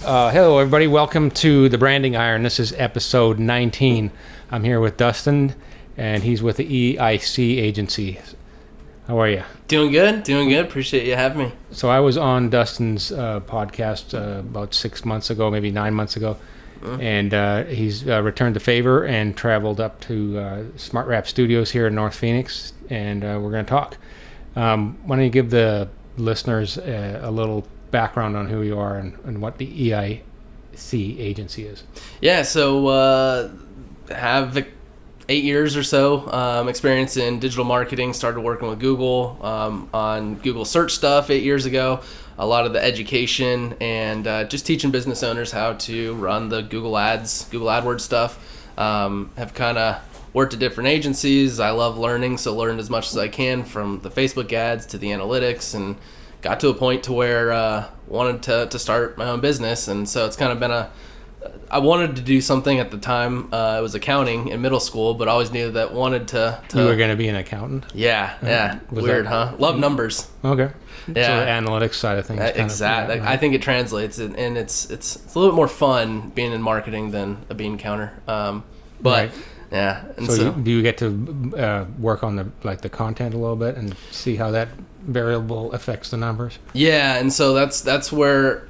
Hello, everybody. Welcome to the Branding Iron. This is episode 19. I'm here with Dustin, and he's with the EIC Agency. How are you? Doing good. Appreciate you having me. So I was on Dustin's podcast about 6 months ago, maybe 9 months ago, and he's returned the favor and traveled up to SmartWrap Studios here in North Phoenix, and we're going to talk. Why don't you give the listeners a little background on who you are and what the EIC Agency is? Yeah, so have 8 years or so experience in digital marketing. Started working with Google on Google search stuff 8 years ago. A lot of the education and just teaching business owners how to run the Google AdWords stuff. Have kind of worked at different agencies. I love learning, so learned as much as I can from the Facebook ads to the analytics, and got to a point to where wanted to start my own business. And so it's kind of been I wanted to do something at the time. It was accounting in middle school, but I always knew that wanted to You were going to be an accounnt? Yeah. Weird, huh? Love numbers. Okay. Yeah. So the analytics side of things. Exactly. I think it translates, and it's a little bit more fun being in marketing than a bean counter. But right. Yeah. And so do you get to work on the content a little bit and see how that variable affects the numbers? Yeah, and so that's where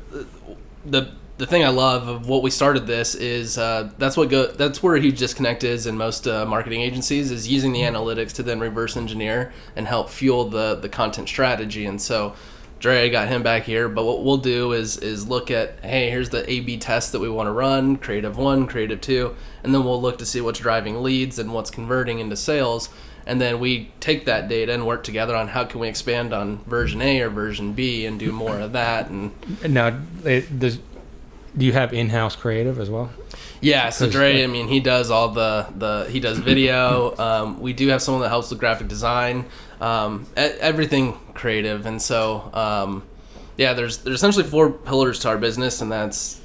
the thing I love of what we started this is that's where a huge disconnect is in most marketing agencies, is using the analytics to then reverse engineer and help fuel the content strategy. And so Dre got him back here, but what we'll do is look at, hey, here's the A/B test that we want to run, creative 1, creative 2, and then we'll look to see what's driving leads and what's converting into sales. And then we take that data and work together on how can we expand on version A or version B and do more of that. And now, do you have in-house creative as well? Yeah, so Dre, he does all he does video. We do have someone that helps with graphic design, everything creative. And so, there's essentially 4 pillars to our business, and that's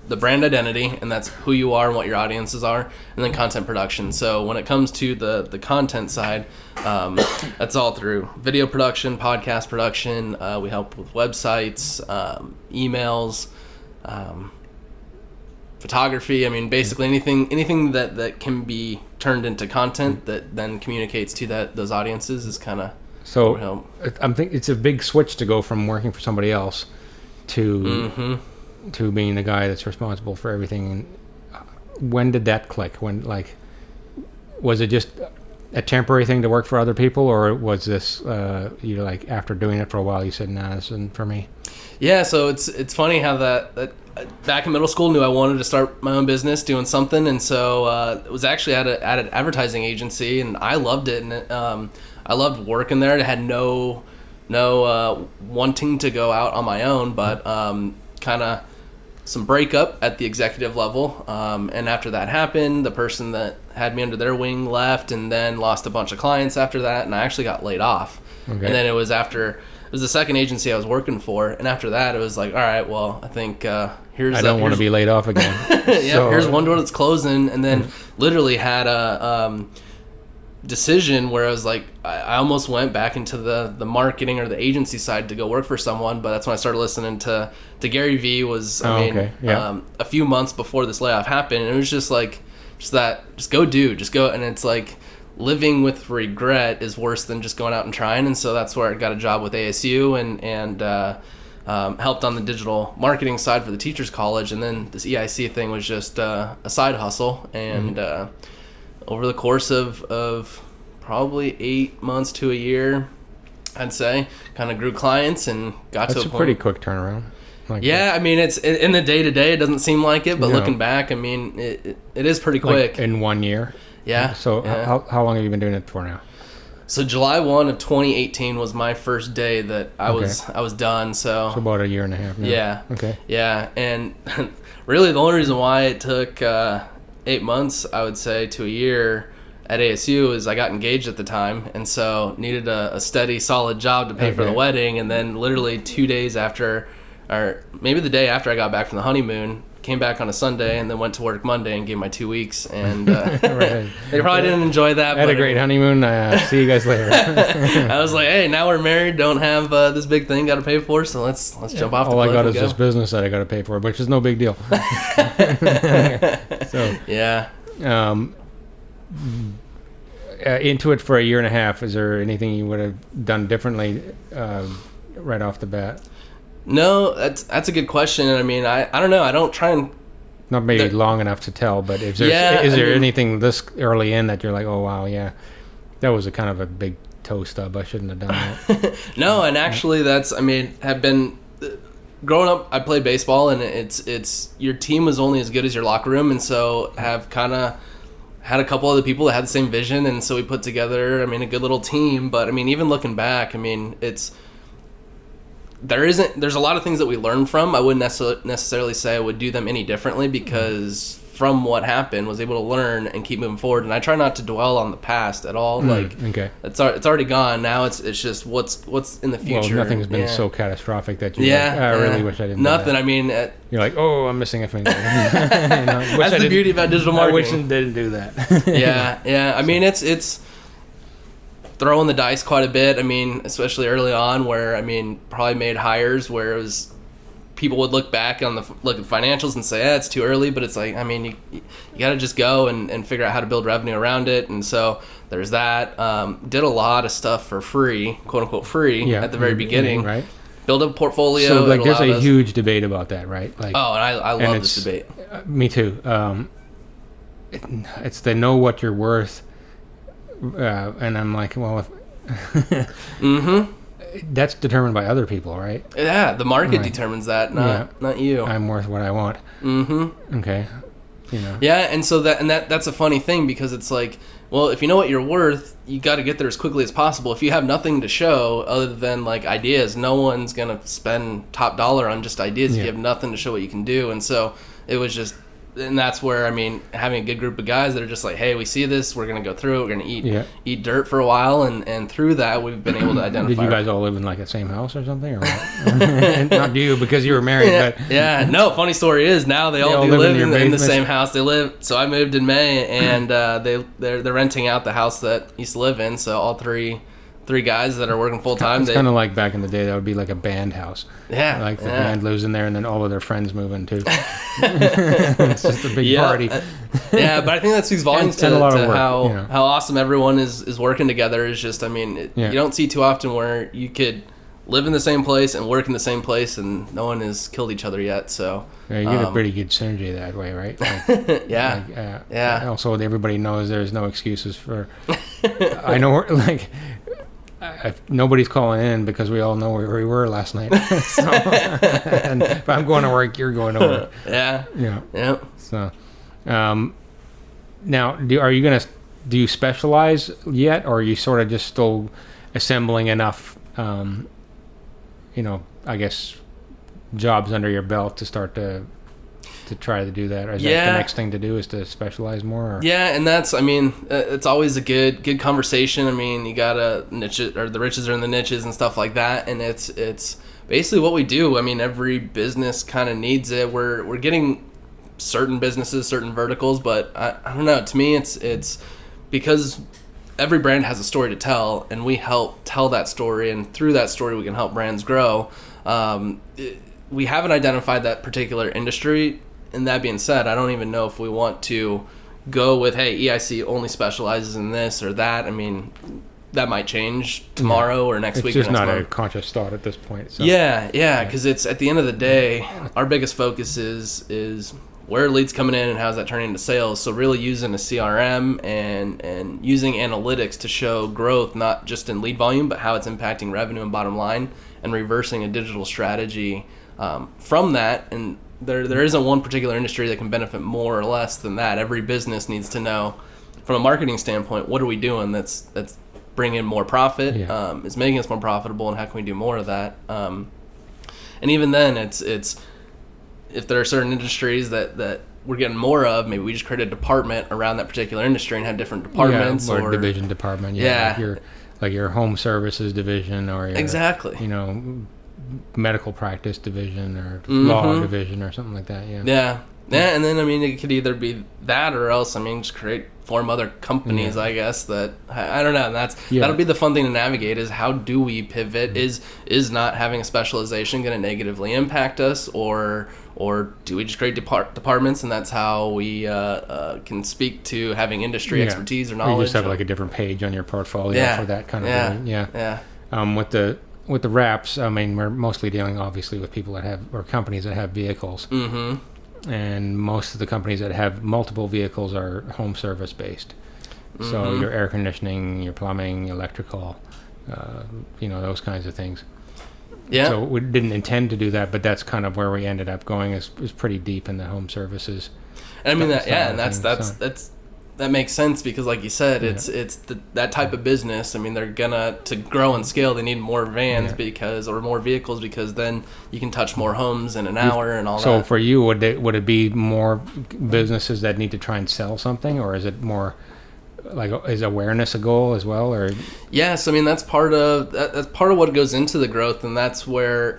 the brand identity, and that's who you are and what your audiences are, and then content production. So when it comes to the content side, that's all through video production, podcast production. We help with websites, emails, photography. Basically anything that can be turned into content that then communicates to those audiences is kind of so. I'm thinking it's a big switch to go from working for somebody else to being the guy that's responsible for everything. When did that click? Was it just a temporary thing to work for other people, or was this after doing it for a while you said, nah, this isn't for me? Yeah, so it's funny how that back in middle school knew I wanted to start my own business doing something, and so it was actually at an advertising agency, and I loved it, and I loved working there. I had no wanting to go out on my own, but kind of some breakup at the executive level, and after that happened, the person that had me under their wing left, and then lost a bunch of clients after that, and I actually got laid off. Okay. And then it was the second agency I was working for, and after that it was like, all right, well, I think I don't want to be laid off again. Here's one door that's closing, and then literally had a decision where I was like, I almost went back into the marketing or the agency side to go work for someone, but that's when I started listening to Gary Vee. A few months before this layoff happened, and it was just go, and it's like living with regret is worse than just going out and trying. And so that's where I got a job with ASU and helped on the digital marketing side for the Teachers College, and then this EIC thing was just a side hustle. And over the course of probably 8 months to a year, I'd say, kind of grew clients and got to a point. That's a pretty quick turnaround. It's in the day-to-day, it doesn't seem like it, but looking back, it is pretty quick. Like in 1 year? Yeah. So how long have you been doing it for now? So July 1 of 2018 was my first day that I was done. So about a year and a half now. Yeah. Okay. Yeah, and really the only reason why it took 8 months, I would say, to a year at ASU is I got engaged at the time, and so needed a steady, solid job to pay for the wedding. And then literally 2 days after, or maybe the day after I got back from the honeymoon, came back on a Sunday and then went to work Monday and gave my 2 weeks. And Right. they probably didn't enjoy that. Had a great honeymoon. See you guys later. I was like, hey, now we're married, don't have this big thing got to pay for, so let's jump off the All I cliff got and is go. this business that I got to pay for, which is no big deal. So Yeah. Into it for a year and a half. Is there anything you would have done differently right off the bat? No, that's a good question. And I mean, I don't know. I don't try and Not maybe long enough to tell, but is there anything this early in that you're like, oh wow, yeah, that was a kind of a big toe stub. I shouldn't have done that. No, and actually, have been growing up. I played baseball, and it's your team was only as good as your locker room, and so have kind of had a couple other people that had the same vision, and so we put together, a good little team. But even looking back, there's a lot of things that we learned from. I wouldn't necessarily say I would do them any differently, because from what happened was able to learn and keep moving forward. And I try not to dwell on the past at all. Okay. It's already gone. Now it's just what's in the future. Well, nothing's been so catastrophic that you I really wish I didn't nothing do that. You're like, oh, I'm missing a finger. That's the beauty about digital marketing. I wish I didn't do that. Yeah. It's throwing the dice quite a bit. Especially early on, where probably made hires where it was people would look back on look at financials and say, it's too early. But it's like, you got to just go and figure out how to build revenue around it. And so there's that. Did a lot of stuff for free, quote unquote free, at the very beginning. Right. Build a portfolio. So there's a huge debate about that, right? And I love this debate. Me too. It's the know what you're worth. And I'm like, well, if mm-hmm. That's determined by other people, right? Yeah, the market determines that, not you. I'm worth what I want. Mm-hmm. Okay. Yeah, and so that's a funny thing, because it's like, well, if you know what you're worth, you got to get there as quickly as possible. If you have nothing to show other than ideas, no one's gonna spend top dollar on just ideas if you have nothing to show what you can do. And so it was just. And that's where, having a good group of guys that are just like, hey, we see this, we're going to go through it, we're going to eat dirt for a while, and through that, we've been able to identify. Did you guys all live in the same house or something? Or what? Not you, because you were married, but... Yeah, no, funny story is, now they all do live in the same house. They live, so I moved in May, and they're renting out the house that I used to live in, so all three guys that are working full time. It's kind of like back in the day. That would be like a band house. Yeah, like the band lives in there, and then all of their friends move in too. It's just a big party. Yeah, but I think that speaks volumes to how awesome everyone is working together. Is just, you don't see too often where you could live in the same place and work in the same place, and no one has killed each other yet. So you get a pretty good synergy that way, right? Yeah. Also, everybody knows there's no excuses for. I know, nobody's calling in because we all know where we were last night. So, and if I'm going to work, you're going to work. Yeah. So, now, do you specialize yet, or are you sort of just still assembling enough, I guess, jobs under your belt to start to try to do that? Or is that the next thing to do, is to specialize more? Or? Yeah, and that's, it's always a good conversation. You gotta niche it, or the riches are in the niches and stuff like that. And it's basically what we do. Every business kind of needs it. We're getting certain businesses, certain verticals, but I don't know. To me, it's because every brand has a story to tell, and we help tell that story, and through that story, we can help brands grow. We haven't identified that particular industry. And that being said, I don't even know if we want to go with, hey, EIC only specializes in this or that. That might change tomorrow or next week. It's just not a conscious thought at this point. So. Yeah, because it's at the end of the day, our biggest focus is where are leads coming in and how's that turning into sales. So really using a CRM and using analytics to show growth, not just in lead volume, but how it's impacting revenue and bottom line, and reversing a digital strategy from that. And there isn't one particular industry that can benefit more or less than that. Every business needs to know, from a marketing standpoint, what are we doing that's bringing more profit, is making us more profitable, and how can we do more of that? And even then, it's if there are certain industries that we're getting more of, maybe we just create a department around that particular industry and have different departments or division department. Like your home services division, or your, exactly, medical practice division, or law division, or something like that. Yeah, and then, I mean, it could either be that or else, I mean, just form other companies, I guess, that, I don't know, and that'll be the fun thing to navigate, is how do we pivot? Is not having a specialization going to negatively impact us, or do we just create departments, and that's how we can speak to having industry expertise or knowledge? Or you just have like a different page on your portfolio for that kind of thing. Yeah. With the wraps, I mean, we're mostly dealing obviously with people that have, or companies that have vehicles. Mm-hmm. And most of the companies that have multiple vehicles are home service based. Mm-hmm. So your air conditioning, your plumbing, electrical, those kinds of things. Yeah. So we didn't intend to do that, but that's kind of where we ended up going. Is pretty deep in the home services. And I mean that makes sense, because like you said, it's that type of business. I mean, they're to grow and scale, they need more vans or more vehicles, because then you can touch more homes in an hour and all that. So for you, would it be more businesses that need to try and sell something, or is it more like, is awareness a goal as well? Or yes, I mean, that's part of what goes into the growth, and that's where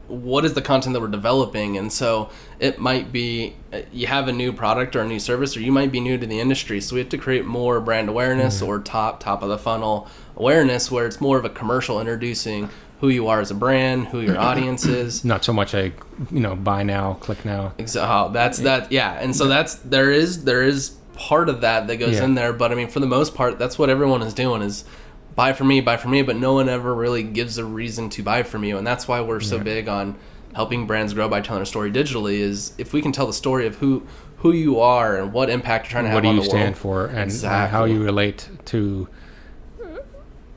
what is the content that we're developing. And so it might be you have a new product or a new service, or you might be new to the industry, so we have to create more brand awareness or top of the funnel awareness, where it's more of a commercial introducing who you are as a brand, who your audience is. Not so much buy now, click now. Exactly. And so there is part of that goes in there, but I mean, for the most part, that's what everyone is doing, is buy from me, but no one ever really gives a reason to buy from you. And that's why we're so big on helping brands grow by telling a story digitally, is if we can tell the story of who you are and what impact you're trying to have on the world. What do you stand for, and how you relate to,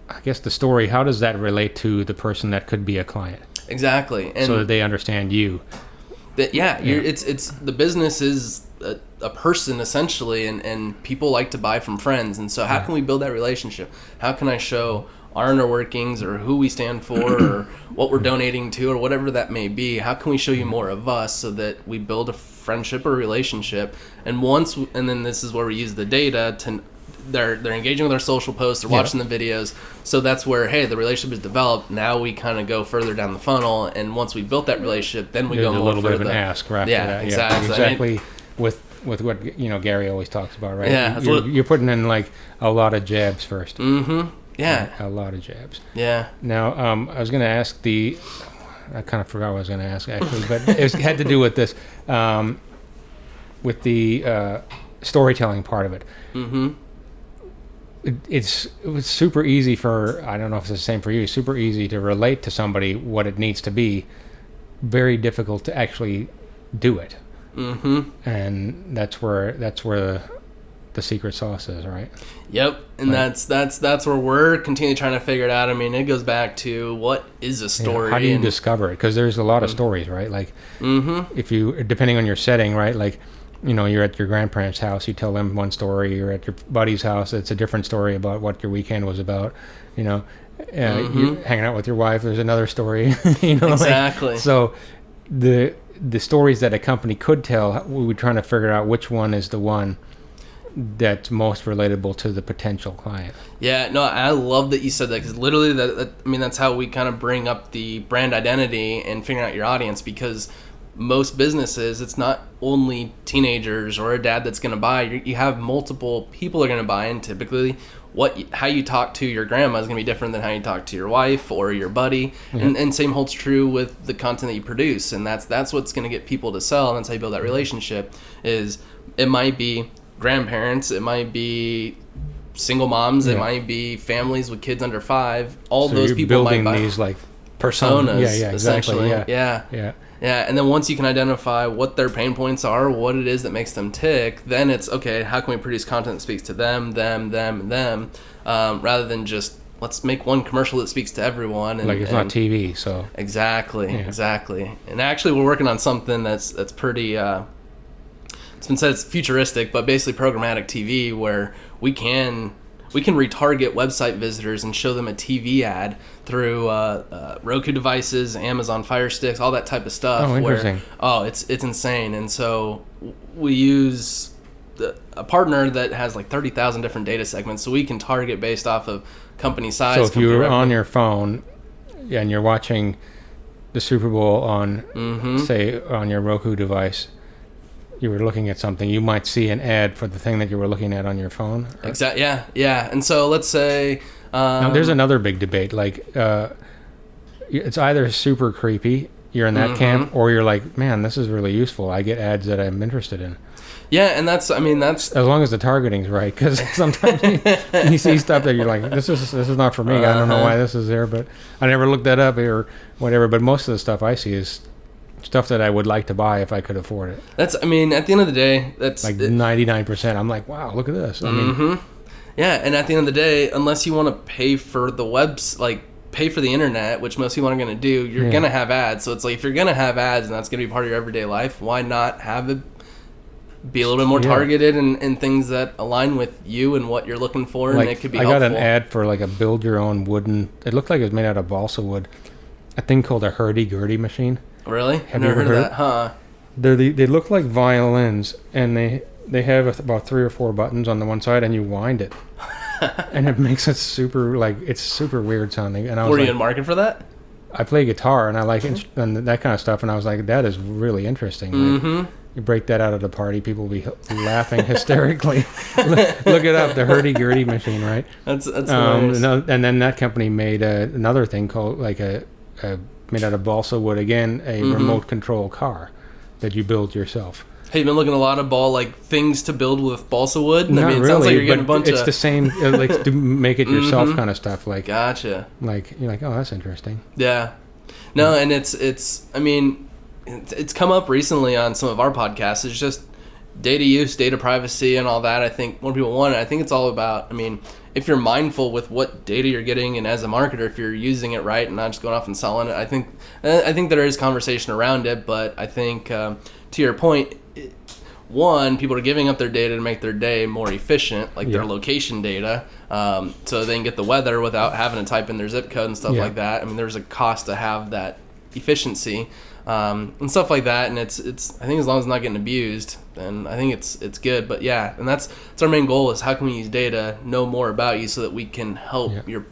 I guess, the story, how does that relate to the person that could be a client? Exactly. And so that they understand you. It's the business is a person essentially, and people like to buy from friends, and so how can we build that relationship? How can I show our inner workings, or who we stand for, or what we're donating to, or whatever that may be? How can we show you more of us, so that we build a friendship or relationship? And then this is where we use the data to. They're engaging with our social posts, they're watching the videos, so that's where, hey, the relationship is developed. Now we kind of go further down the funnel, and once we built that relationship, then we go more further. A little bit of an ask right after that. Exactly. With what Gary always talks about, right? Yeah, you're putting in like a lot of jabs first. Mm-hmm. Yeah, a lot of jabs. Yeah. Now, I was going to ask I kind of forgot what I was going to ask actually, but it had to do with this, with the storytelling part of it. Mm-hmm. It was super easy for, I don't know if it's the same for you, super easy to relate to somebody what it needs to be, very difficult to actually do it. Mm-hmm. And that's where the secret sauce is, right? Yep. And that's where we're continually trying to figure it out. I mean, it goes back to, what is a story? How do you discover it? Because there's a lot of stories, right? Like, if you, depending on your setting, right? Like, you're at your grandparents' house, you tell them one story. You're at your buddy's house, it's a different story about what your weekend was about. You're hanging out with your wife, there's another story. Exactly. So the stories that a company could tell, we were trying to figure out which one is the one that's most relatable to the potential client. Yeah, no, I love that you said that, because literally that's how we kind of bring up the brand identity and figuring out your audience, because most businesses, it's not only teenagers or a dad that's going to buy. You have multiple people are going to buy, and typically how you talk to your grandma is going to be different than how you talk to your wife or your buddy. And same holds true with the content that you produce, and that's what's going to get people to sell, and that's how you build that relationship. Is it might be grandparents, it might be single moms, it might be families with kids under 5. All those people might buy these like personas. Yeah, exactly. Yeah, and then once you can identify what their pain points are, what it is that makes them tick, then it's, okay, how can we produce content that speaks to them, rather than just, let's make one commercial that speaks to everyone. And, it's not TV, so. Exactly. And actually, we're working on something that's pretty, it's been said it's futuristic, but basically programmatic TV, where we can retarget website visitors and show them a TV ad through Roku devices, Amazon Fire Sticks, all that type of stuff. Oh, interesting. It's insane. And so we use a partner that has like 30,000 different data segments, so we can target based off of company size. So if you're on your phone and you're watching the Super Bowl on, say, on your Roku device, you were looking at something, you might see an ad for the thing that you were looking at on your phone. Exactly. Yeah. And so let's say now there's another big debate. Like, it's either super creepy, you're in that camp, or you're like, man, this is really useful. I get ads that I'm interested in. Yeah, and that's as long as the targeting's right, because sometimes you see stuff that you're like, this is not for me. I don't know why this is there, but I never looked that up or whatever. But most of the stuff I see is stuff that I would like to buy if I could afford it. At the end of the day, that's like 99%. I'm like, wow, look at this. I mean, yeah, and at the end of the day, unless you want to pay for the pay for the internet, which most people aren't going to do, you're going to have ads. So it's like, if you're going to have ads and that's going to be part of your everyday life, why not have it be a little bit more targeted and things that align with you and what you're looking for, and it could be helpful. I got an ad for like a build your own wooden, it looked like it was made out of balsa wood, a thing called a HurdyGurdy machine. Really? Have you ever heard of that? Huh? They look like violins, and they have about 3 or 4 buttons on the one side, and you wind it. And it makes it super, it's super weird sounding. And Were you in market for that? I play guitar, and I like and that kind of stuff, and I was like, that is really interesting. Like, you break that out at a party, people will be laughing hysterically. Look it up, the HurdyGurdy Machine, right? That's hilarious. And then that company made another thing called made out of balsa wood, again, a remote control car that you build yourself. Hey, you've been looking a lot of things to build with balsa wood? Not it really, sounds like you're getting a bunch it's the same, to make it yourself kind of stuff. Like, gotcha. Like, you're like, oh, that's interesting. Yeah. No, and it's come up recently on some of our podcasts. It's just data use, data privacy, and all that. I think more people want it. I think it's all about, if you're mindful with what data you're getting, and as a marketer, if you're using it right and not just going off and selling it, I think there is conversation around it. But I think, to your point, one, people are giving up their data to make their day more efficient, like their location data, so they can get the weather without having to type in their zip code and stuff like that. There's a cost to have that efficiency. And stuff like that, and it's I think as long as it's not getting abused, then I think it's good. But yeah, and that's our main goal, is how can we use data, know more about you, so that we can help your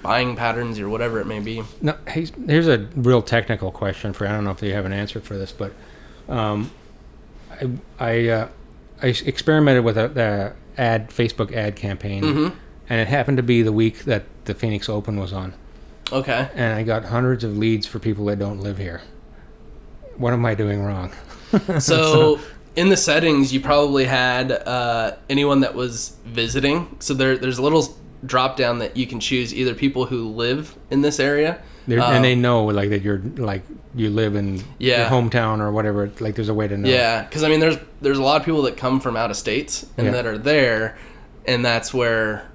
buying patterns or whatever it may be. Now, here's a real technical question for you. I don't know if you have an answer for this, but I experimented with the Facebook ad campaign, and it happened to be the week that the Phoenix Open was on. Okay. And I got hundreds of leads for people that don't live here. What am I doing wrong? So in the settings, you probably had anyone that was visiting. So there's a little drop down that you can choose either people who live in this area. And they know that you're you live in your hometown or whatever. Like, there's a way to know. Yeah, because there's a lot of people that come from out of states and that are there, and that's where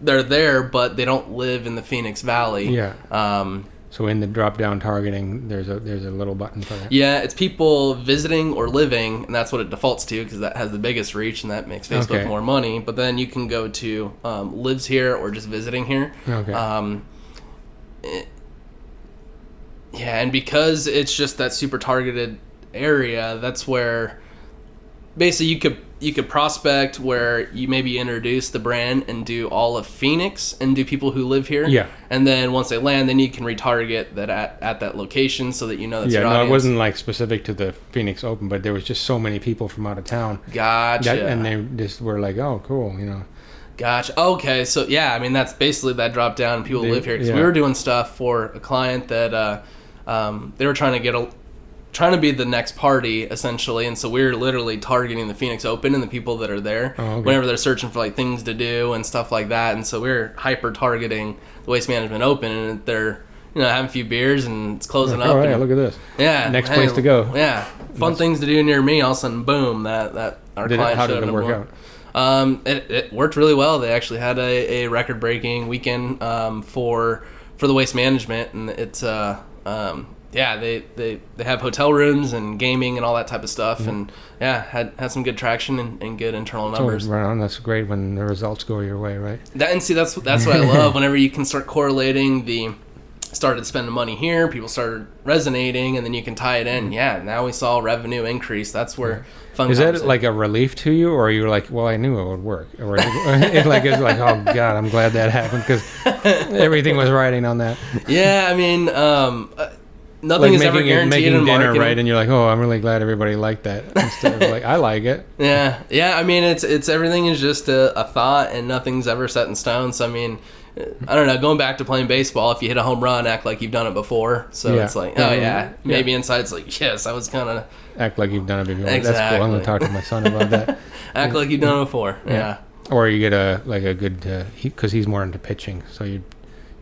they're there, but they don't live in the Phoenix Valley. Yeah. So in the drop-down targeting, there's a little button for that. Yeah, it's people visiting or living, and that's what it defaults to, because that has the biggest reach, and that makes Facebook more money. But then you can go to lives here or just visiting here. Okay. And because it's just that super targeted area, that's where basically you could prospect where you maybe introduce the brand and do all of Phoenix and do people who live here. Yeah. And then once they land, then you can retarget that at that location, so that you know that's your audience. It wasn't specific to the Phoenix Open, but there was just so many people from out of town. Gotcha. And they just were like, oh, cool, Gotcha. Okay, so that's basically that drop down and people who live here. Because we were doing stuff for a client that they were trying to be the next party, essentially, and so we're literally targeting the Phoenix Open and the people that are there whenever they're searching for things to do and stuff like that. And so we're hyper targeting the Waste Management Open, and they're having a few beers and it's closing up. Oh yeah, look at this. Yeah, next place to go. Yeah, fun things to do near me. All of a sudden, boom! That our client. How did it work out? It worked really well. They actually had a record breaking weekend for the Waste Management, and it's they have hotel rooms and gaming and all that type of stuff, and had some good traction and good internal numbers. Right on. That's great when the results go your way, right? That's what I love. Whenever you can start correlating started spending money here, people started resonating, and then you can tie it in. Yeah, now we saw revenue increase. That's where fun. Is that like a relief to you, or are you like, well, I knew it would work, or it's like, oh God, I'm glad that happened, because everything was riding on that. Yeah, nothing is ever guaranteed in dinner, marketing. right? And you're like, oh, I'm really glad everybody liked that. Instead of like, I like it. Yeah. I mean, it's everything is just a thought, and nothing's ever set in stone. So I mean, I don't know. Going back to playing baseball, if you hit a home run, act like you've done it before. So it's like, oh yeah, maybe inside it's like, yes, I was kind of act like you've done it before. Exactly. That's cool. I'm gonna talk to my son about that. Act like you've done it before. Yeah. Or you get a good because he's more into pitching, so you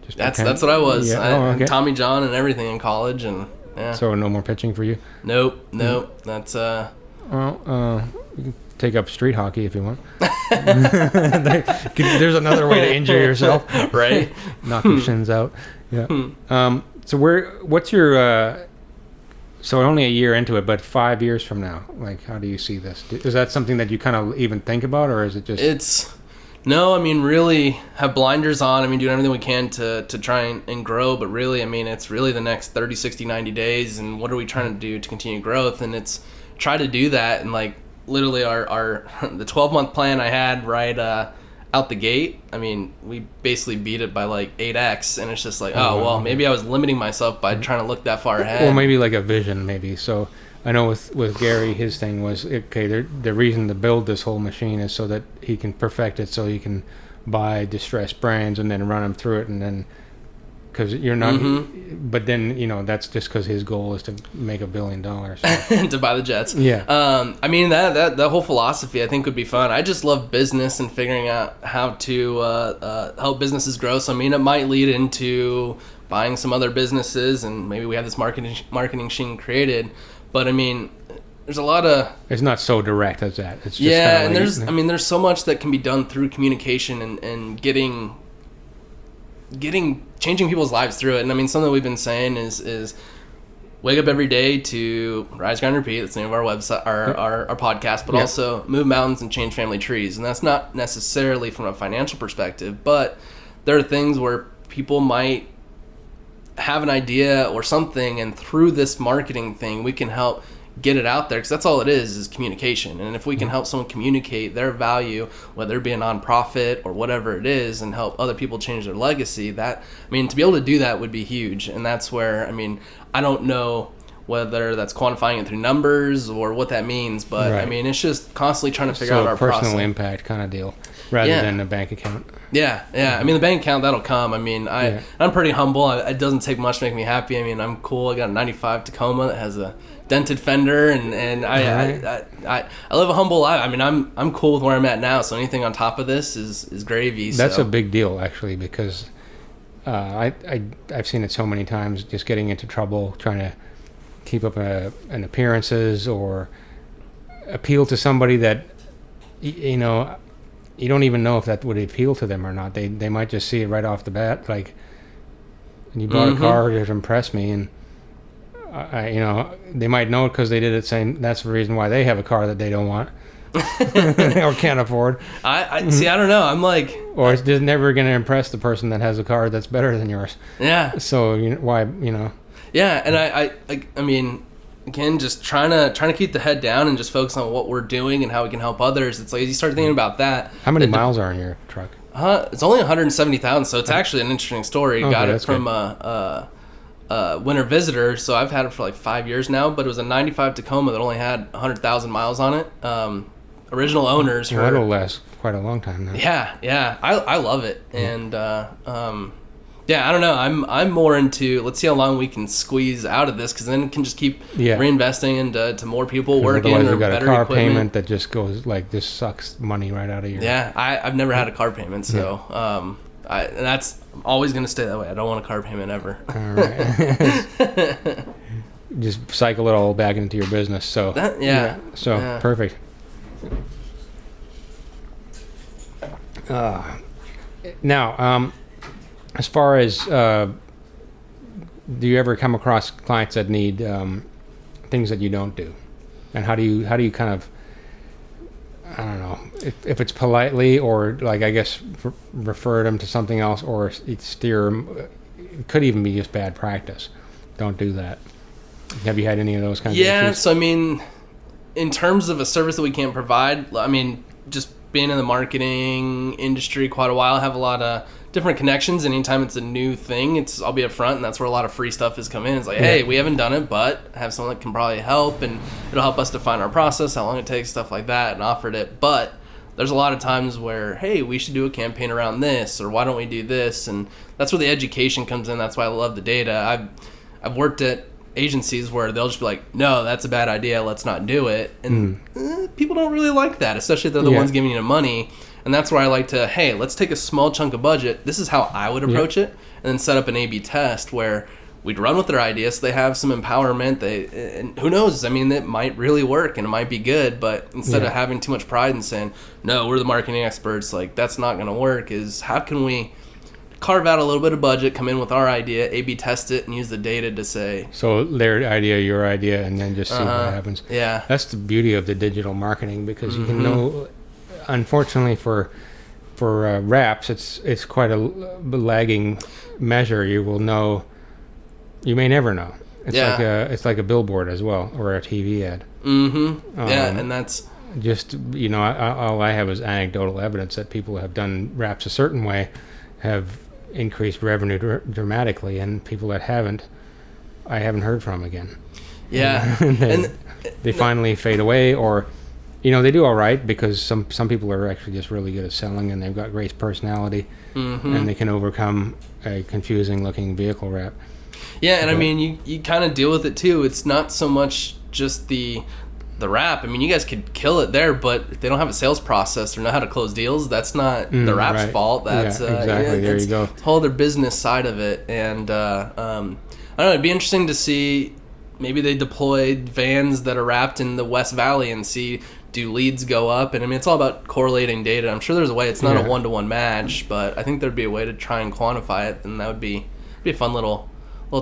just that's what I was. Yeah. Okay. Tommy John and everything in college, and So no more pitching for you. Nope. That's Well, you can take up street hockey if you want. There's another way to injure yourself, right? Knock your shins out. Yeah. So what's your so only a year into it, but 5 years from now, like, how do you see this? Is that something that you kind of even think about, or is it just? No, I mean, really have blinders on. I mean, doing everything we can to try and grow, but really, I mean, it's really the next 30, 60, 90 days, and what are we trying to do to continue growth? And it's try to do that, and like literally our the 12-month plan I had right out the gate, I mean, we basically beat it by like 8x, and it's just like, maybe I was limiting myself by trying to look that far ahead. Or maybe like a vision, maybe. So I know with Gary, his thing was, okay, the reason to build this whole machine is so that he can perfect it, so he can buy distressed brands and then run them through it, and then because you're not, but then that's just because his goal is to make $1 billion to buy the jets. Yeah. I mean that whole philosophy I think would be fun. I just love business and figuring out how to help businesses grow. So I mean, it might lead into buying some other businesses, and maybe we have this marketing machine created. But I mean, there's a lot of... It's not so direct as that. It's just and there's so much that can be done through communication and changing people's lives through it. And I mean, something we've been saying is wake up every day to rise, grind, repeat. That's the name of our website, our podcast, but also move mountains and change family trees. And that's not necessarily from a financial perspective, but there are things where people might have an idea or something, and through this marketing thing, we can help get it out there, because that's all it is communication. And if we can help someone communicate their value, whether it be a nonprofit or whatever it is, and help other people change their legacy, that, I mean, to be able to do that would be huge. And that's where, I mean, I don't know whether that's quantifying it through numbers or what that means, but I mean, it's just constantly trying to figure out our personal process. Impact kind of deal, rather than a bank account. Yeah. I mean, the bank account, that'll come. I mean, I'm pretty humble. It doesn't take much to make me happy. I mean, I'm cool. I got a 95 Tacoma that has a dented fender, and I live a humble life. I mean, I'm cool with where I'm at now, so anything on top of this is gravy. That's a big deal, actually, because I've seen it so many times, just getting into trouble trying to keep up an appearances or appeal to somebody that you don't even know if that would appeal to them or not. They might just see it right off the bat, like, you bought a car to impress me, and they might know it because they did it, saying that's the reason why they have a car that they don't want or can't afford. I see. I don't know. I'm like, or it's just never going to impress the person that has a car that's better than yours. Yeah. So why? Yeah, and I mean, again, just trying to keep the head down and just focus on what we're doing and how we can help others. It's like, as you start thinking about that. How many miles are in your truck? It's only 170,000, so it's actually an interesting story. Got it from winter visitor, so I've had it for like 5 years now, but it was a 95 Tacoma that only had 100,000 miles on it. Original owners. That'll last quite a long time now. Yeah. I love it, and I don't know. I'm more into, let's see how long we can squeeze out of this, because then it can just keep reinvesting into more people working or you got better a car equipment. payment that just goes like, this sucks money right out of your. Yeah, I've never had a car payment, so and that's always going to stay that way. I don't want a car payment ever. All right. Just cycle it all back into your business. So perfect. Now, as far as do you ever come across clients that need things that you don't do, and how do you kind of, I don't know, if it's politely or, like, I guess refer them to something else, or steer them? It could even be just bad practice. Don't do that. Have you had any of those kinds of issues? So I mean, in terms of a service that we can't provide, I mean, just being in the marketing industry quite a while, I have a lot of different connections. Anytime it's a new thing, I'll be up front, and that's where a lot of free stuff has come in. It's like, hey, we haven't done it, but I have someone that can probably help, and it'll help us define our process, how long it takes, stuff like that, and offered it. But there's a lot of times where, hey, we should do a campaign around this, or why don't we do this? And that's where the education comes in. That's why I love the data. I've worked at agencies where they'll just be like, no, that's a bad idea, let's not do it. And people don't really like that, especially if they're the ones giving you the money. And that's where I like to, hey, let's take a small chunk of budget. This is how I would approach it. And then set up an A/B test where we'd run with their ideas so they have some empowerment. And who knows? I mean, it might really work and it might be good, but instead of having too much pride and saying, no, we're the marketing experts, like that's not going to work, is how can we carve out a little bit of budget, come in with our idea, A/B test it, and use the data to say... So their idea, your idea, and then just see what happens. Yeah. That's the beauty of the digital marketing, because you can know, unfortunately for wraps, it's quite a lagging measure. You will know, you may never know. It's like a billboard as well, or a TV ad. And that's... Just, all I have is anecdotal evidence that people have done wraps a certain way, have increased revenue dramatically, and people that haven't, I haven't heard from again. Yeah. and they finally fade away, or they do all right, because some people are actually just really good at selling, and they've got great personality, and they can overcome a confusing looking vehicle wrap. Yeah. And I mean, you kind of deal with it too. It's not so much just the wrap. I mean, you guys could kill it there, but if they don't have a sales process or know how to close deals, that's not the wrap's fault. That's exactly. There you go. It's a whole other business side of it. And I don't know, it'd be interesting to see, maybe they deployed vans that are wrapped in the West Valley and see, do leads go up? And I mean, it's all about correlating data. I'm sure there's a way. It's not a one-to-one match, but I think there'd be a way to try and quantify it, and that would be a fun little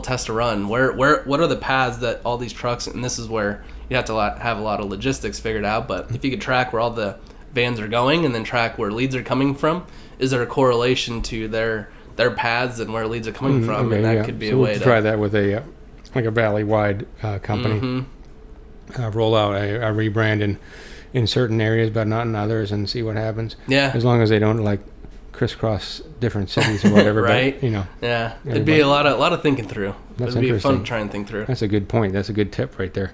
test to run. What are the paths that all these trucks, and this is where you have to have a lot of logistics figured out, but if you could track where all the vans are going and then track where leads are coming from, is there a correlation to their paths and where leads are coming from? Okay, and that could be a way to try that with a valley-wide company. Roll out a rebrand in certain areas but not in others, and see what happens. Yeah. As long as they don't crisscross different cities or whatever. Right. But, yeah. It'd be a lot of thinking through. That's It'd be interesting. fun to try and think through. That's a good point. That's a good tip right there.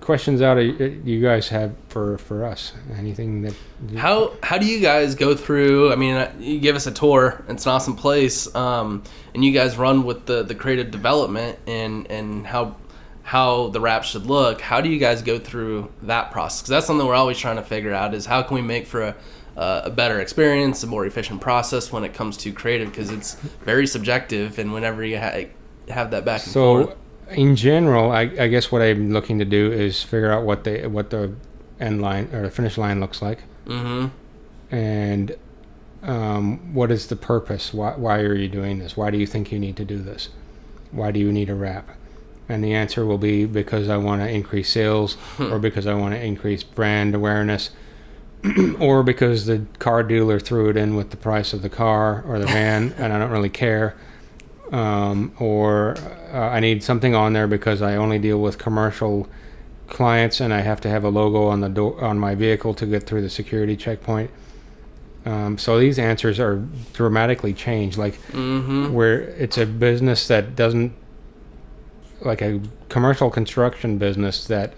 Questions out of you guys have for us? Anything that... How do you guys go through? I mean, you give us a tour. It's an awesome place. And you guys run with the creative development and how the wrap should look. How do you guys go through that process? Because that's something we're always trying to figure out, is how can we make for a better experience, a more efficient process when it comes to creative, because it's very subjective, and whenever you have that back and forth. In general, I guess what I'm looking to do is figure out what the end line or the finish line looks like, and what is the purpose? Why are you doing this? Why do you think you need to do this? Why do you need a wrap? And the answer will be because I want to increase sales, or because I want to increase brand awareness, or because the car dealer threw it in with the price of the car or the van, and I don't really care. Or I need something on there because I only deal with commercial clients, and I have to have a logo on the door on my vehicle to get through the security checkpoint. So these answers are dramatically changed. Where it's a business that doesn't, like a commercial construction business, that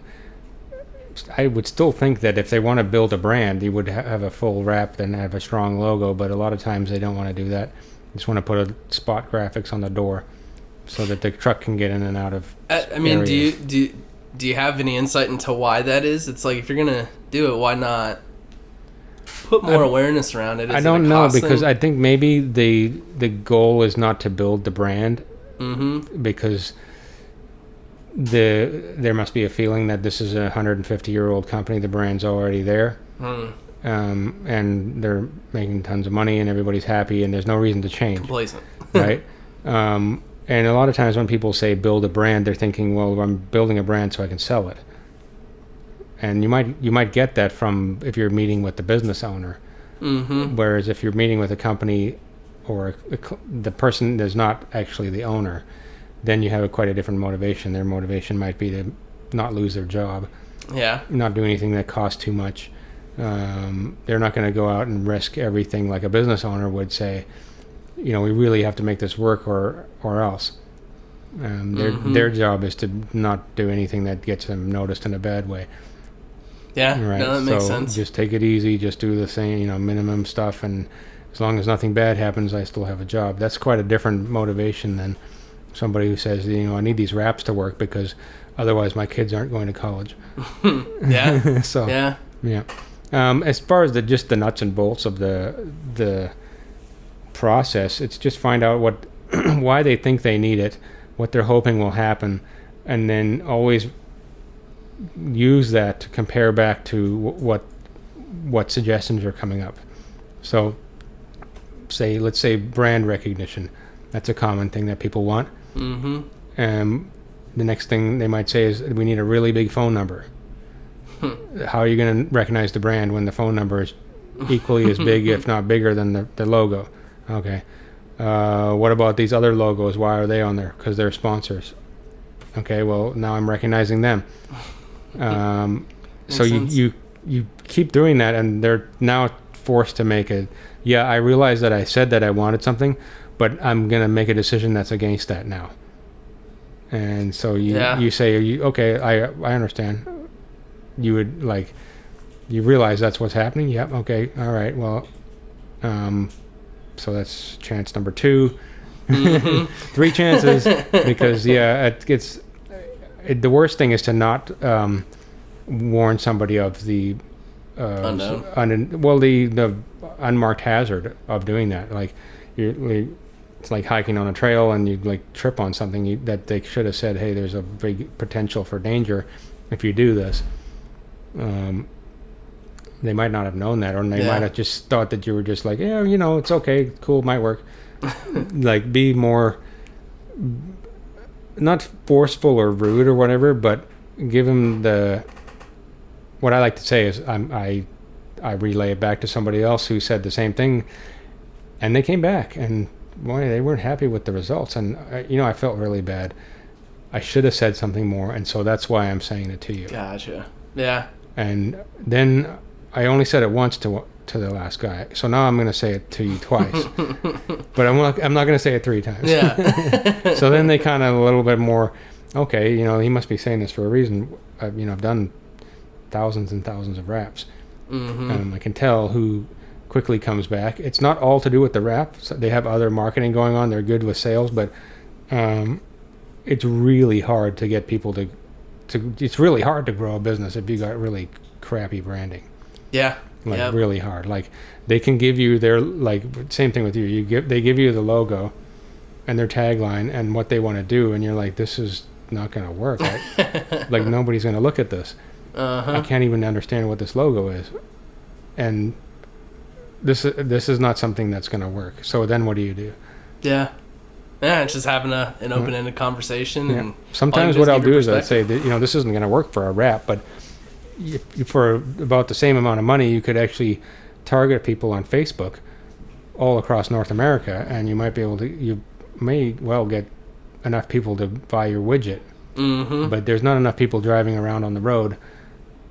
I would still think that if they want to build a brand, you would have a full wrap and have a strong logo, but a lot of times they don't want to do that. Just want to put a spot graphics on the door so that the truck can get in and out of I mean, areas. do you have any insight into why that is? It's like, if you're gonna do it, why not put more awareness around it? I don't know, because I think maybe the goal is not to build the brand, because there must be a feeling that this is a 150-year-old company. The brand's already there. And they're making tons of money, and everybody's happy, and there's no reason to change. Complacent. Right? And a lot of times when people say build a brand, they're thinking, well, I'm building a brand so I can sell it. And you might get that from if you're meeting with the business owner. Whereas if you're meeting with a company, or the person is not actually the owner, then you have quite a different motivation. Their motivation might be to not lose their job. Yeah. Not do anything that costs too much. They're not going to go out and risk everything like a business owner would say. We really have to make this work or else. Their job is to not do anything that gets them noticed in a bad way. Yeah, right. No, that makes sense. Just take it easy. Just do the same, minimum stuff, and as long as nothing bad happens, I still have a job. That's quite a different motivation than somebody who says, I need these wraps to work because otherwise my kids aren't going to college. Yeah. So yeah. As far as just the nuts and bolts of the process, it's just find out why they think they need it, what they're hoping will happen, and then always use that to compare back to what suggestions are coming up. So let's say brand recognition. That's a common thing that people want. The next thing they might say is, we need a really big phone number. How are you going to recognize the brand when the phone number is equally as big, if not bigger, than the logo? Okay. What about these other logos? Why are they on there? Because they're sponsors. Okay, well, now I'm recognizing them. So you keep doing that, and they're now forced to make I realize that I said that I wanted something, but I'm going to make a decision that's against that now. And so you say, okay, I understand. You would you realize that's what's happening. Yep. Okay. All right. Well, so that's chance number 2. 3 chances, because the worst thing is to not warn somebody of the the unmarked hazard of doing that. It's like hiking on a trail and you trip on something that they should have said, hey, there's a big potential for danger if you do this. They might not have known that, or they might have just thought that you were just it's okay, cool, might work. Be more, not forceful or rude or whatever, but give them what I like to say is I relay it back to somebody else who said the same thing, and they came back, and boy, they weren't happy with the results, and I felt really bad. I should have said something more, and so that's why I'm saying it to you. Gotcha. Yeah. And then I only said it once to the last guy, so now I'm going to say it to you twice, but I'm not going to say it 3 times. Yeah. So then they kind of a little bit more, okay, he must be saying this for a reason. I've done thousands and thousands of wraps. I can tell who quickly comes back. It's not all to do with the wrap. So they have other marketing going on. They're good with sales, but it's really hard to get people to it's really hard to grow a business if you got really crappy branding. Yeah. Really hard. They can give you their same thing with you. They give you the logo and their tagline and what they want to do, and you're like, this is not going to work. Nobody's going to look at this. I can't even understand what this logo is, and this is not something that's going to work. So then what do you do? Yeah, it's just having an open-ended conversation. Yeah. And sometimes what I'll do is I say that, this isn't going to work for a wrap, but for about the same amount of money, you could actually target people on Facebook all across North America, and you may well get enough people to buy your widget. But there's not enough people driving around on the road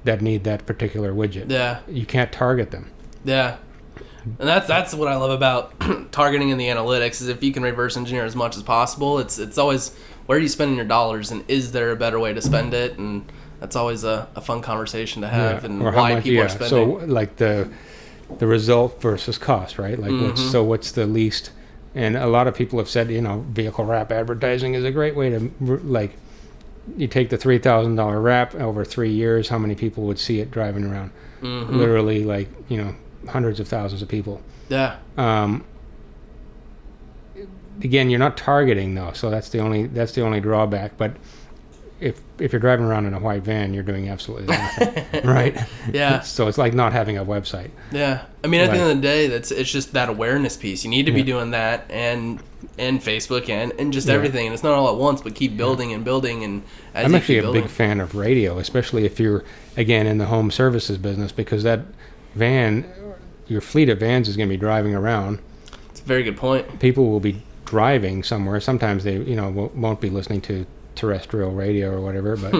that need that particular widget. Yeah. You can't target them. Yeah. And that's what I love about targeting in the analytics, is if you can reverse engineer as much as possible, it's always, where are you spending your dollars, and is there a better way to spend it? And that's always a fun conversation to have, and why people are spending. So the result versus cost, right? What's the least? And a lot of people have said, vehicle wrap advertising is a great way to, you take the $3,000 wrap over 3 years, how many people would see it driving around? Literally, hundreds of thousands of people. Yeah. Again, you're not targeting though, so that's the only drawback. But if you're driving around in a white van, you're doing absolutely nothing, right? Yeah. So it's like not having a website. Yeah. I mean, at the end of the day, it's just that awareness piece. You need to be doing that, and Facebook and just everything. And it's not all at once, but keep building and building. And as I'm actually keep a big fan of radio, especially if you're, again, in the home services business, because that van, your fleet of vans is going to be driving around. It's a very good point. People will be driving somewhere. Sometimes they, won't be listening to terrestrial radio or whatever, but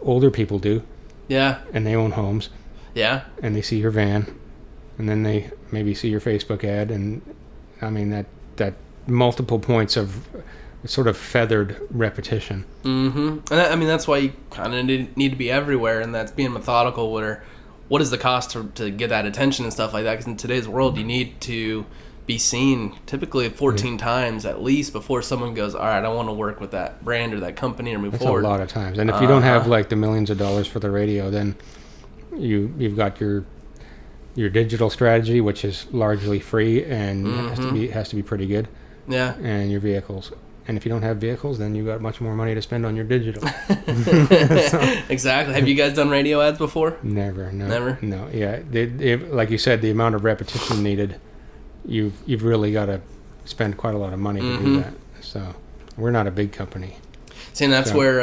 older people do. Yeah. And they own homes. Yeah. And they see your van, and then they maybe see your Facebook ad, and I mean that multiple points of sort of feathered repetition. Mm-hmm. And I mean, that's why you kind of need to be everywhere, and that's being methodical. What is the cost to get that attention and stuff like that? Because in today's world, you need to be seen typically 14 times at least before someone goes, all right, I want to work with that brand or that company or move forward. That's a lot of times. And if you don't have like the millions of dollars for the radio, then you've got your digital strategy, which is largely free and has to be pretty good. Yeah. And your vehicles. And if you don't have vehicles, then you've got much more money to spend on your digital. Exactly. Have you guys done radio ads before? Never. No. Never? No. Yeah. Like you said, the amount of repetition needed, you've really got to spend quite a lot of money to do that. So we're not a big company. See, and that's where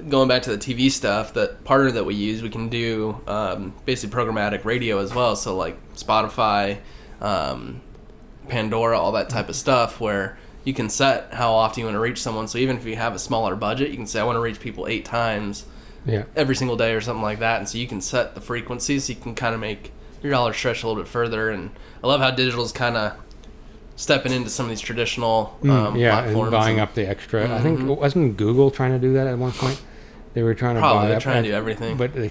going back to the TV stuff, that partner that we use, we can do basically programmatic radio as well. So like Spotify, Pandora, all that type of stuff, where you can set how often you want to reach someone. So even if you have a smaller budget, you can say, I want to reach people 8 times every single day or something like that. And so you can set the frequency so you can kind of make your dollar stretch a little bit further. And I love how digital's kind of stepping into some of these traditional platforms. And buying up the extra. I think, wasn't Google trying to do that at one point? They were trying to buy up. Trying to do everything. But I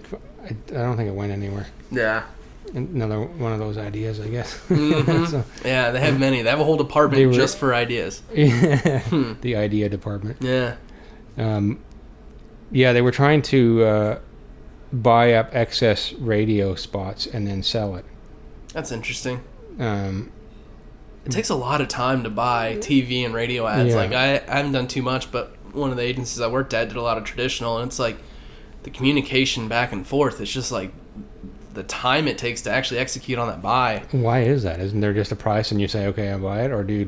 don't think it went anywhere. Yeah. Another one of those ideas, I guess. So, yeah, they have many. They have a whole department just for ideas. Yeah, the idea department. Yeah. They were trying to buy up excess radio spots and then sell it. That's interesting. It takes a lot of time to buy TV and radio ads. Like I haven't done too much, but one of the agencies I worked at did a lot of traditional, and it's like the communication back and forth. It's just like the time it takes to actually execute on that buy. Why is that? Isn't there just a price and you say, okay, I'll buy it? Or do you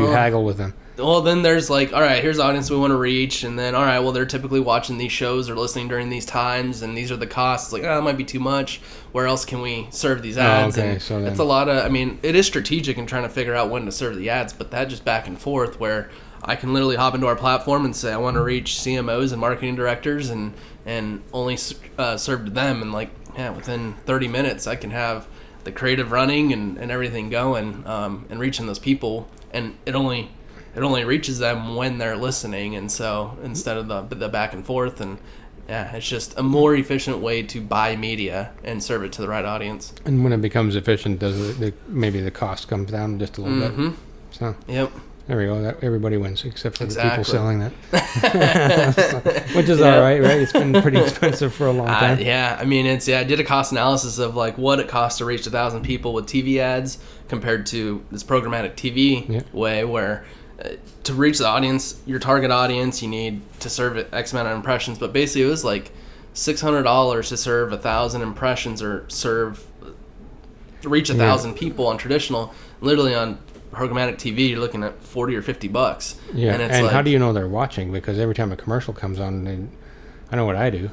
haggle with them? Well, then there's like, all right, here's the audience we want to reach. And then, all right, well, they're typically watching these shows or listening during these times. And these are the costs. Like, that might be too much. Where else can we serve these ads? Okay, and so then, it's a lot of, I mean, it is strategic in trying to figure out when to serve the ads. But that just back and forth where I can literally hop into our platform and say, I want to reach CMOs and marketing directors and only serve to them. And like, within 30 minutes, I can have the creative running and everything going and reaching those people. And it only reaches them when they're listening. And so instead of the back and forth, and it's just a more efficient way to buy media and serve it to the right audience. And when it becomes efficient, maybe the cost comes down just a little bit. So yep. There we go. Everybody wins except for the people selling that, which is all right? It's been pretty expensive for a long time. I mean, I did a cost analysis of like what it costs to reach 1,000 people with TV ads compared to this programmatic TV way, where to reach the audience, your target audience, you need to serve it X amount of impressions. But basically, it was like $600 to serve 1,000 impressions or reach 1,000 people on traditional. Literally on programmatic TV, you're looking at $40 or $50. Yeah, and how do you know they're watching? Because every time a commercial comes on, I know what I do.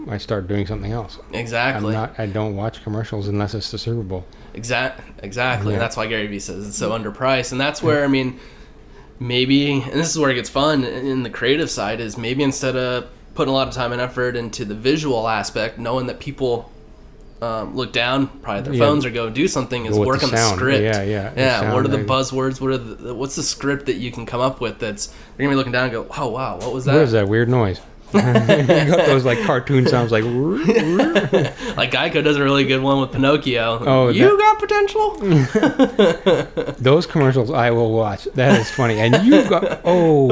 I start doing something else. Exactly. I don't watch commercials unless it's the Super Bowl. Exactly. And that's why Gary Vee says it's so underpriced. And that's where, I mean, maybe, and this is where it gets fun in the creative side, is maybe instead of putting a lot of time and effort into the visual aspect, knowing that people look down probably at their phones or go do something, is work on the script. What are the buzzwords? What's the script that you can come up with that's they're gonna be looking down and go, oh wow, what was that? What is that weird noise? You got those like cartoon sounds like like Geico does a really good one with Pinocchio. Got potential. Those commercials I will watch. That is funny. And you've got oh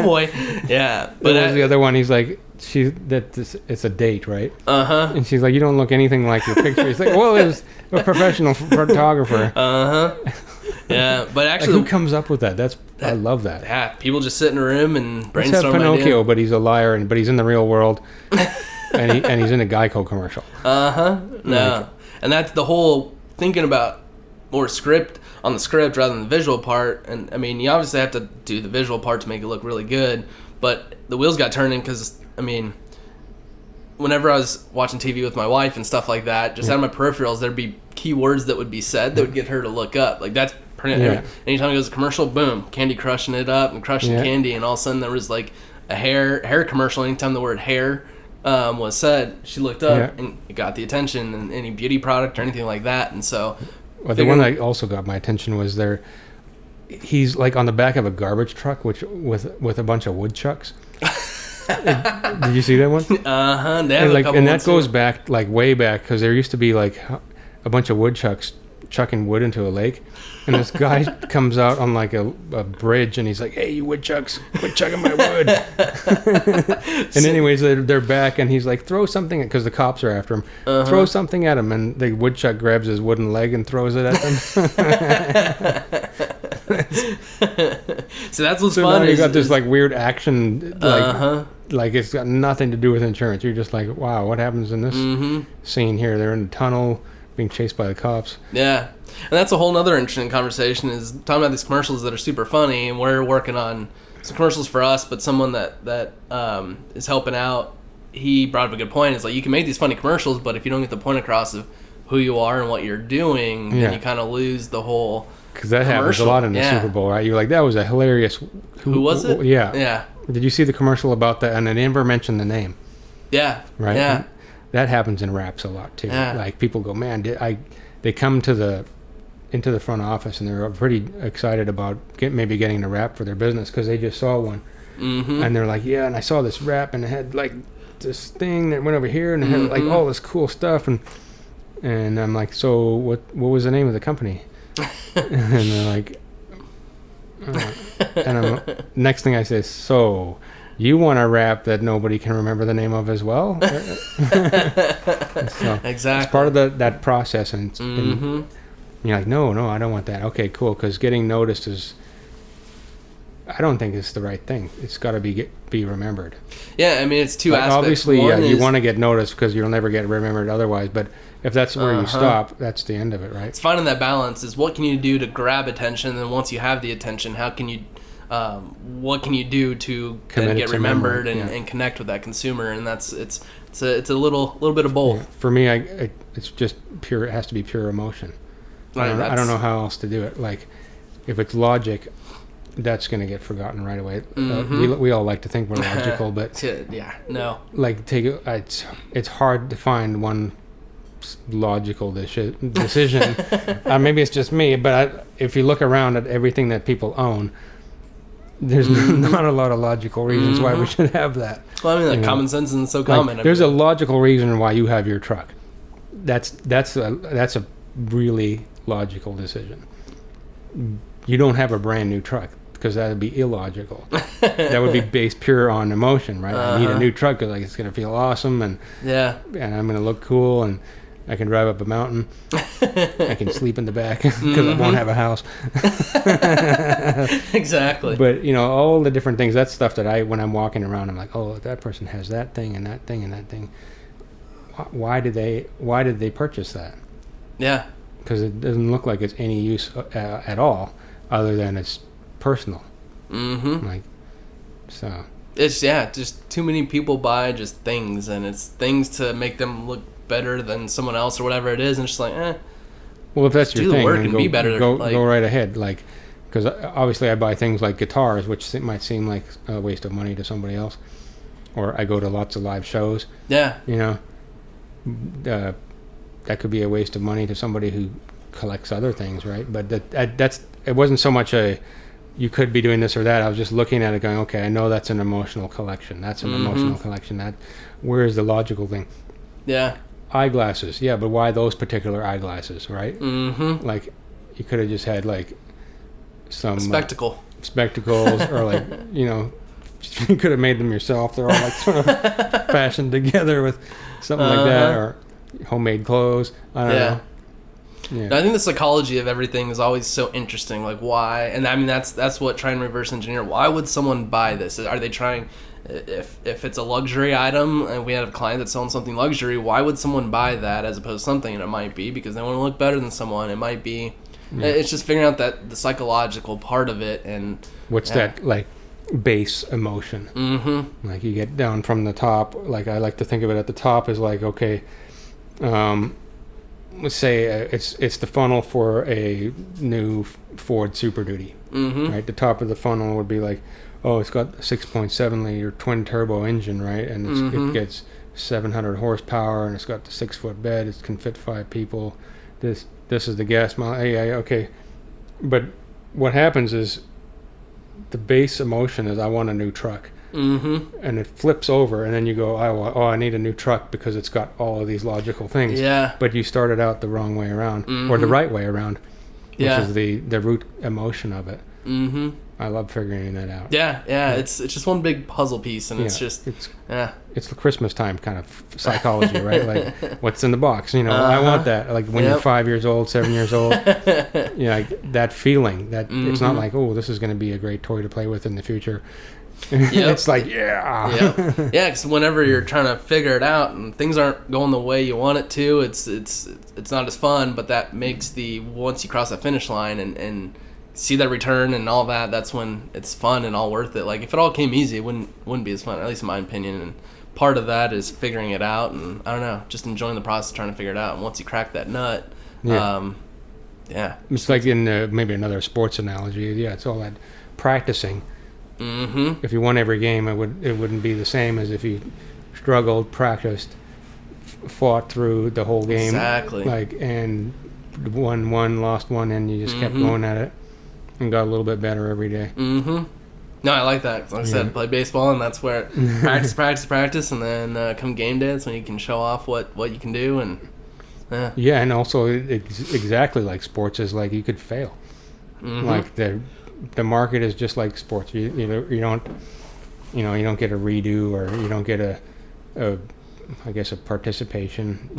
boy. Yeah. But the other one, he's like, it's a date, right? And she's like, you don't look anything like your picture. He's like, well, it was a professional photographer. Yeah, but actually, who comes up with that? I love that. Yeah, people just sit in a room and brainstorm. Let's have Pinocchio, but he's a liar, but he's in the real world, and he's in a Geico commercial. No, and that's the whole thinking about more script on the script rather than the visual part. And I mean, you obviously have to do the visual part to make it look really good, but the wheels got turning because I mean, whenever I was watching TV with my wife and stuff like that, just out of my peripherals, there'd be keywords that would be said that would get her to look up. Like that's pretty. Anytime it goes to commercial, boom, Candy crushing it up and crushing candy, and all of a sudden there was like a hair commercial. Anytime the word hair was said, she looked up Yeah. and it got the attention, and any beauty product or anything like that. And so, Well, the one that also got my attention was he's like on the back of a garbage truck, with a bunch of woodchucks. Did you see that one? And that goes back like way back, because there used to be like a bunch of woodchucks chucking wood into a lake, and this guy comes out on like a bridge, and he's like, "Hey, you woodchucks, quit chucking my wood!" And anyways, they're back, and he's like, "Throw something," because the cops are after him. Throw something at him, and the woodchuck grabs his wooden leg and throws it at them. So that's what's so fun. Now you got this like weird action, like it's got nothing to do with insurance. You're just like, wow, what happens in this scene here? They're in a tunnel being chased by the cops. Yeah. And that's a whole nother interesting conversation, is talking about these commercials that are super funny, and we're working on some commercials for us, but someone that is helping out, he brought up a good point. It's like, you can make these funny commercials, but if you don't get the point across of who you are and what you're doing, then you kind of lose the whole Because that happens a lot in the Super Bowl, right? You're like, that was a hilarious... Who was it? Yeah. Yeah. Did you see the commercial about that? And they never mentioned the name. Yeah. Right? Yeah. And that happens in raps a lot, too. Yeah. Like, people go, man, they come into the front office, and they're pretty excited about maybe getting a wrap for their business, because they just saw one. And they're like, yeah, and I saw this wrap, and it had, like, this thing that went over here, and it had, like, all this cool stuff. And I'm like, so what was the name of the company? And they're like, and next thing I say, so you want a wrap that nobody can remember the name of as well? So exactly. It's part of that process, and you're like, no, I don't want that. Okay, cool, because getting noticed I don't think it's the right thing. It's got to be remembered. Yeah, I mean, it's two aspects. Obviously, you want to get noticed because you'll never get remembered otherwise, but if that's where you stop, that's the end of it, right? It's finding that balance. Is what can you do to grab attention, and then once you have the attention, how can you, what can you do to then get remembered and connect with that consumer? And it's a little bit of both. Yeah. For me, it's just pure. It has to be pure emotion. I don't know how else to do it. Like, if it's logic, that's going to get forgotten right away. We all like to think we're logical, but no. Like, it's hard to find one logical decision. Maybe it's just me, but if you look around at everything that people own, there's not a lot of logical reasons why we should have that. Well, I mean, common sense isn't so common. There's a logical reason why you have your truck. That's a really logical decision. You don't have a brand new truck, because that would be illogical. That would be based pure on emotion, right? I need a new truck because it's going to feel awesome, and I'm going to look cool, and I can drive up a mountain. I can sleep in the back because I won't have a house. Exactly. But all the different things. That's stuff that when I'm walking around, I'm like, oh, that person has that thing and that thing and that thing. Why did they purchase that? Yeah. Because it doesn't look like it's any use at all, other than it's personal. It's just too many people buy just things, and it's things to make them look better than someone else or whatever it is, and it's just like, well, if that's your thing, do the work and be better. Go right ahead. Like, because obviously I buy things like guitars, which might seem like a waste of money to somebody else, or I go to lots of live shows. Yeah. That could be a waste of money to somebody who collects other things, right? But it wasn't so much you could be doing this or that. I was just looking at it going, okay, I know that's an emotional collection. That's an emotional collection. Where is the logical thing? Yeah. Eyeglasses. Yeah, but why those particular eyeglasses, right? Like, you could have just had, like, some... spectacles, or, like, you could have made them yourself. They're all, like, sort of fashioned together with something like that, or homemade clothes. I don't know. Yeah. I think the psychology of everything is always so interesting. Like, why? And I mean, that's what trying to reverse engineer. Why would someone buy this? Are they trying? If it's a luxury item, and we have a client that's selling something luxury, why would someone buy that as opposed to something? And it might be because they want to look better than someone. It might be. It's just figuring out that the psychological part of it, and what's that like base emotion. Like, you get down from the top. Like, I like to think of it at the top as like, okay, let's say it's the funnel for a new Ford Super Duty. Right, the top of the funnel would be like, oh, it's got a 6.7 liter twin turbo engine, right, and it gets 700 horsepower, and it's got the 6-foot bed. It can fit 5 people. This is the gas mile. Okay. But what happens is the base emotion is I want a new truck. Mm-hmm. And it flips over, and then you go, I need a new truck because it's got all of these logical things. Yeah. But you started out the wrong way around, or the right way around, which is the root emotion of it. Mm-hmm. I love figuring that out. Yeah. It's just one big puzzle piece, and it's the Christmas time kind of psychology, right? Like, what's in the box? I want that. Like when you're 5 years old, 7 years old, like that feeling that it's not like, oh, this is going to be a great toy to play with in the future. It's like, because whenever you're trying to figure it out and things aren't going the way you want it to, it's not as fun. But that makes once you cross that finish line and see that return and all that, that's when it's fun and all worth it. Like if it all came easy, it wouldn't be as fun, at least in my opinion. And part of that is figuring it out, and I don't know, just enjoying the process of trying to figure it out. And once you crack that nut, it's like in maybe another sports analogy. It's all that practicing. Mm-hmm. If you won every game, it wouldn't be the same as if you struggled, practiced, fought through the whole game. Exactly. Like, and won one, lost one, and you just kept going at it and got a little bit better every day. Mm-hmm. No, I like that. Like I said, play baseball, and that's where practice, and then come game day, that's when you can show off what you can do. And and also exactly like sports is like you could fail. Mm-hmm. Like the market is just like sports. You don't get a redo, or you don't get a participation.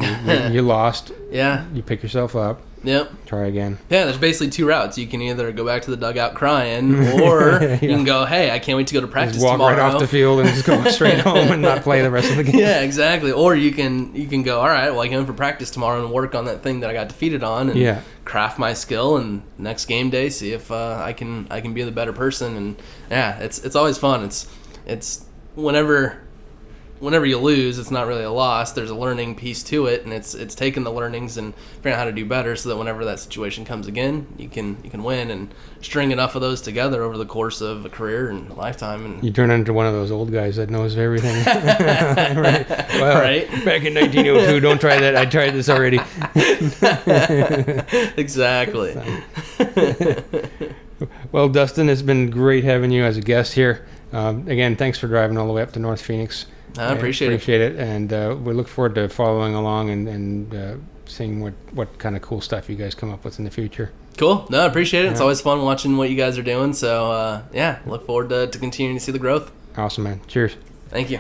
You lost. Yeah. You pick yourself up. Yep. Try again. Yeah, there's basically 2 routes. You can either go back to the dugout crying, or you can go, hey, I can't wait to go to practice just walk tomorrow. Right off the field and just go straight home and not play the rest of the game. Yeah, exactly. Or you can go, all right, well, I can for practice tomorrow and work on that thing that I got defeated on, and craft my skill, and next game day see if I can be the better person. And it's always fun. It's whenever you lose, it's not really a loss. There's a learning piece to it, and it's taking the learnings and figuring out how to do better, so that whenever that situation comes again, you can win, and string enough of those together over the course of a career and a lifetime. And you turn into one of those old guys that knows everything. Right. Well, right. Back in 1902, don't try that. I tried this already. Exactly. Well, Dustin, it's been great having you as a guest here. Again, thanks for driving all the way up to North Phoenix. I appreciate it. And we look forward to following along and seeing what kind of cool stuff you guys come up with in the future. Cool. No, I appreciate it. It's always fun watching what you guys are doing. So, look forward to continuing to see the growth. Awesome, man. Cheers. Thank you.